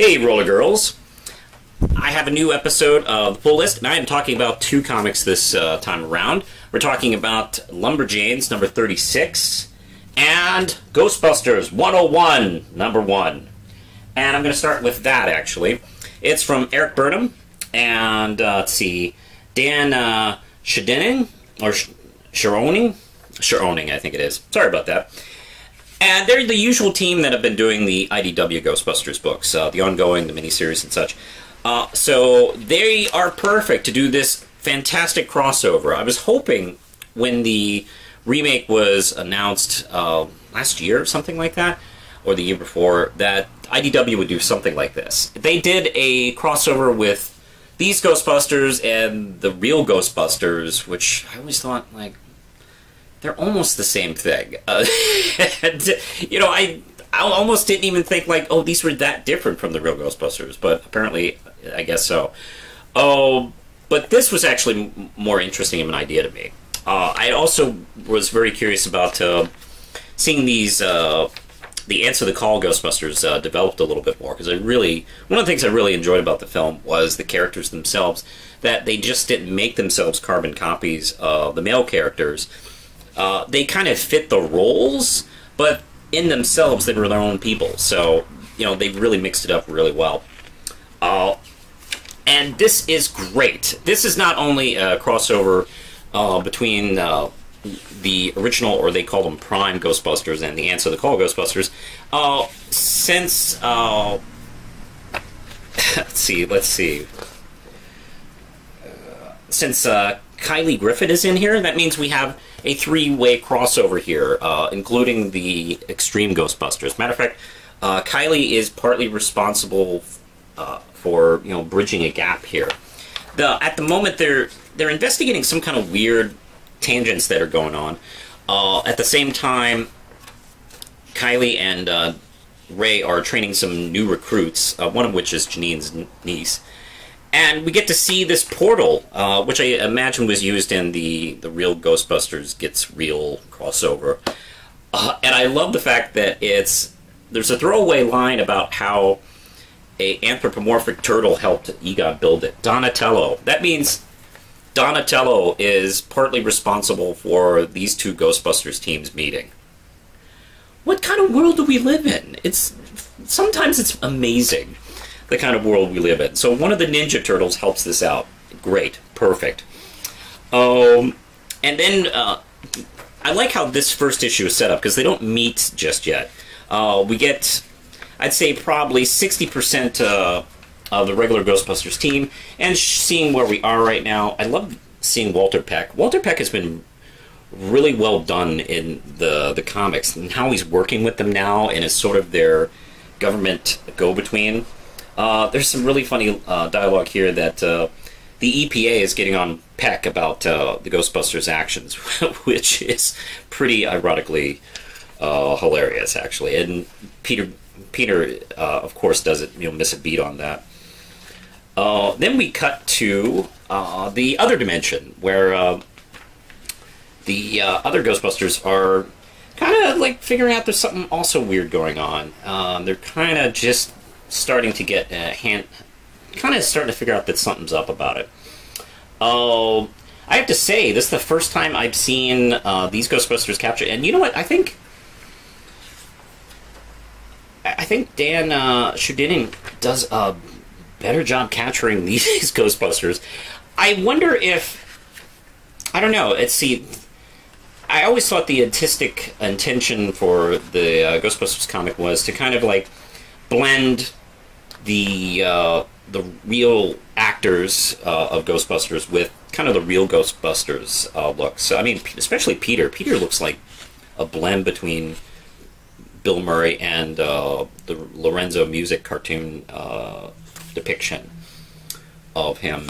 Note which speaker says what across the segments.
Speaker 1: Hey, Roller Girls. I have a new episode of the Pull List, and I am talking about two comics this time around. We're talking about Lumberjanes, number 36, and Ghostbusters 101, number 1. And I'm going to start with that, actually. It's from Eric Burnham, and let's see, Dan Sharoning, or Sharoning, I think it is. Sorry about that. And they're the usual team that have been doing the IDW Ghostbusters books, the ongoing, the miniseries, and such. So they are perfect to do this fantastic crossover. I was hoping when the remake was announced last year or something like that, or the year before, that IDW would do something like this. They did a crossover with these Ghostbusters and the real Ghostbusters, which I always thought, like, they're almost the same thing. And, you know, I almost didn't even think, like, oh, these were that different from the real Ghostbusters, but apparently, I guess so. Oh, but this was actually more interesting of an idea to me. I also was very curious about seeing these, the Answer the Call Ghostbusters developed a little bit more, because one of the things I really enjoyed about the film was the characters themselves, that they just didn't make themselves carbon copies of the male characters. They kind of fit the roles, but in themselves, they were their own people. So, you know, they really mixed it up really well. And this is great. This is not only a crossover between the original, or they call them Prime Ghostbusters, and the Answer the Call Ghostbusters. Since let's see. Since Kylie Griffin is in here, that means we have a three-way crossover here, including the Extreme Ghostbusters. Matter of fact, Kylie is partly responsible for, you know, bridging a gap here. At the moment, they're investigating some kind of weird tangents that are going on. At the same time, Kylie and Ray are training some new recruits, one of which is Janine's niece. And we get to see this portal, which I imagine was used in the real Ghostbusters Gets Real crossover. And I love the fact that there's a throwaway line about how an anthropomorphic turtle helped Egon build it. Donatello. That means Donatello is partly responsible for these two Ghostbusters teams meeting. What kind of world do we live in? Sometimes it's amazing, the kind of world we live in. So one of the Ninja Turtles helps this out. Great. Perfect. And then I like how this first issue is set up, because they don't meet just yet. We get, I'd say, probably 60% of the regular Ghostbusters team, and seeing where we are right now. I love seeing Walter Peck. Walter Peck has been really well done in the comics, and how he's working with them now and is sort of their government go-between. There's some really funny dialogue here that the EPA is getting on Peck about the Ghostbusters' actions, which is pretty ironically hilarious, actually. And Peter, of course, doesn't miss a beat on that. Then we cut to the other dimension, where the other Ghostbusters are kind of like figuring out there's something also weird going on. They're kind of just starting to get starting to figure out that something's up about it. I have to say, this is the first time I've seen these Ghostbusters captured, and you know what? I think Dan Sharoning does a better job capturing these Ghostbusters. I wonder if, I don't know. I always thought the artistic intention for the Ghostbusters comic was to kind of like blend the real actors of Ghostbusters with kind of the real Ghostbusters look. So, I mean, especially Peter. Peter looks like a blend between Bill Murray and the Lorenzo Music cartoon depiction of him.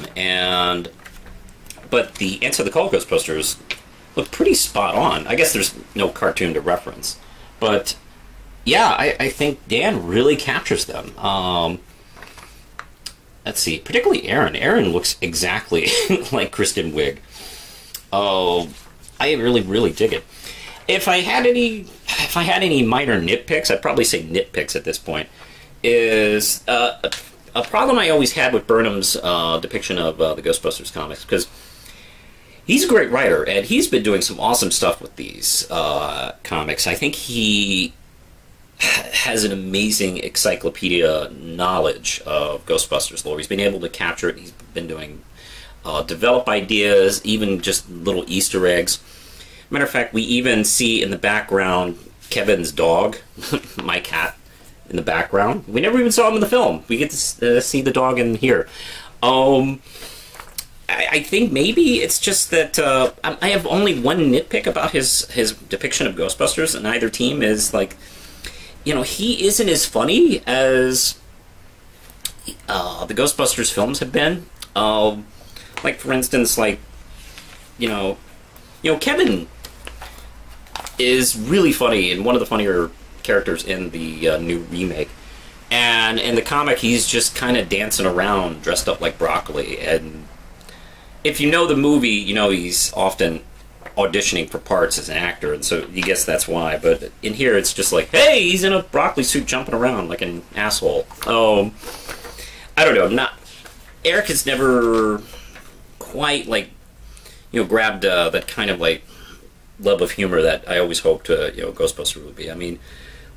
Speaker 1: But the Answer the Call Ghostbusters look pretty spot on. I guess there's no cartoon to reference, but yeah, I think Dan really captures them. Let's see, particularly Aaron. Aaron looks exactly like Kristen Wiig. I really, really dig it. If I had any minor nitpicks, I'd probably say nitpicks at this point, is a problem I always had with Burnham's depiction of the Ghostbusters comics, because he's a great writer, and he's been doing some awesome stuff with these comics. I think he has an amazing encyclopedia knowledge of Ghostbusters lore. He's been able to capture it. He's been doing develop ideas, even just little Easter eggs. Matter of fact, we even see in the background Kevin's dog, my cat, in the background. We never even saw him in the film. We get to see the dog in here. I think maybe it's just that I have only one nitpick about his depiction of Ghostbusters, and either team is like, you know, he isn't as funny as the Ghostbusters films have been. Like, for instance, like, you know, Kevin is really funny and one of the funnier characters in the new remake. And in the comic, he's just kind of dancing around dressed up like broccoli. And if you know the movie, you know he's often auditioning for parts as an actor, and so you guess that's why. But in here, it's just like, hey, he's in a broccoli suit jumping around like an asshole. I don't know. Eric has never quite, like, you know, grabbed that kind of, like, love of humor that I always hoped, you know, Ghostbusters would be. I mean,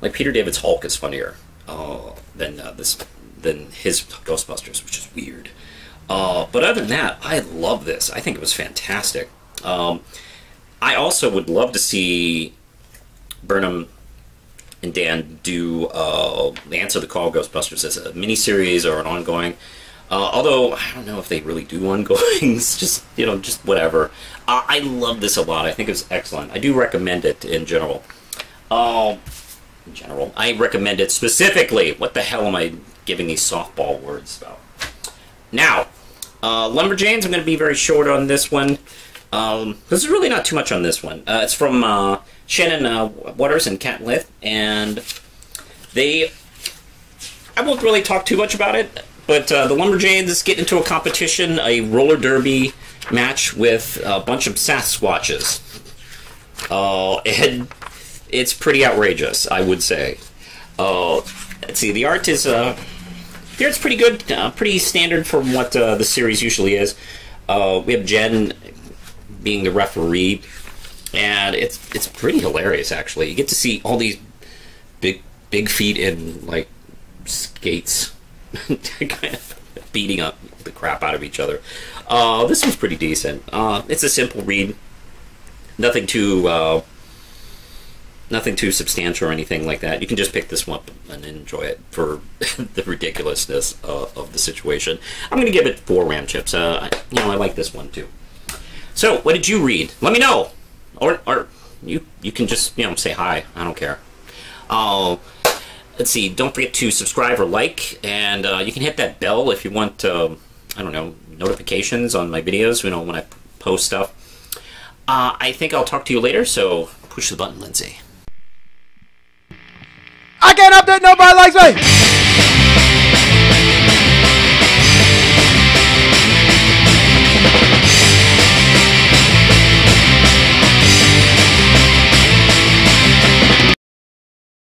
Speaker 1: like, Peter David's Hulk is funnier than his Ghostbusters, which is weird. But other than that, I love this. I think it was fantastic. I also would love to see Burnham and Dan do Answer the Call Ghostbusters as a miniseries or an ongoing. Although, I don't know if they really do ongoings, just, you know, just whatever. I love this a lot. I think it's excellent. I do recommend it in general. I recommend it specifically. What the hell am I giving these softball words about? Now, Lumberjanes, I'm going to be very short on this one. There's really not too much on this one. It's from Shannon Waters and Kat Lith, and I won't really talk too much about it, but the Lumberjanes get into a competition, a roller derby match with a bunch of Sasquatches. And it's pretty outrageous, I would say. Let's see, the art is it's pretty good, pretty standard from what the series usually is. We have Jen being the referee, and it's pretty hilarious, actually. You get to see all these big feet in, like, skates kind of beating up the crap out of each other. This one's pretty decent. It's a simple read. Nothing too substantial or anything like that. You can just pick this one up and enjoy it for the ridiculousness of the situation. I'm going to give it 4 ram chips. I like this one too. So, what did you read? Let me know. Or you can just, say hi. I don't care. Let's see. Don't forget to subscribe or like, and you can hit that bell if you want, I don't know, notifications on my videos, when I post stuff. I think I'll talk to you later, so push the button, Lindsay.
Speaker 2: I can't update, nobody likes me!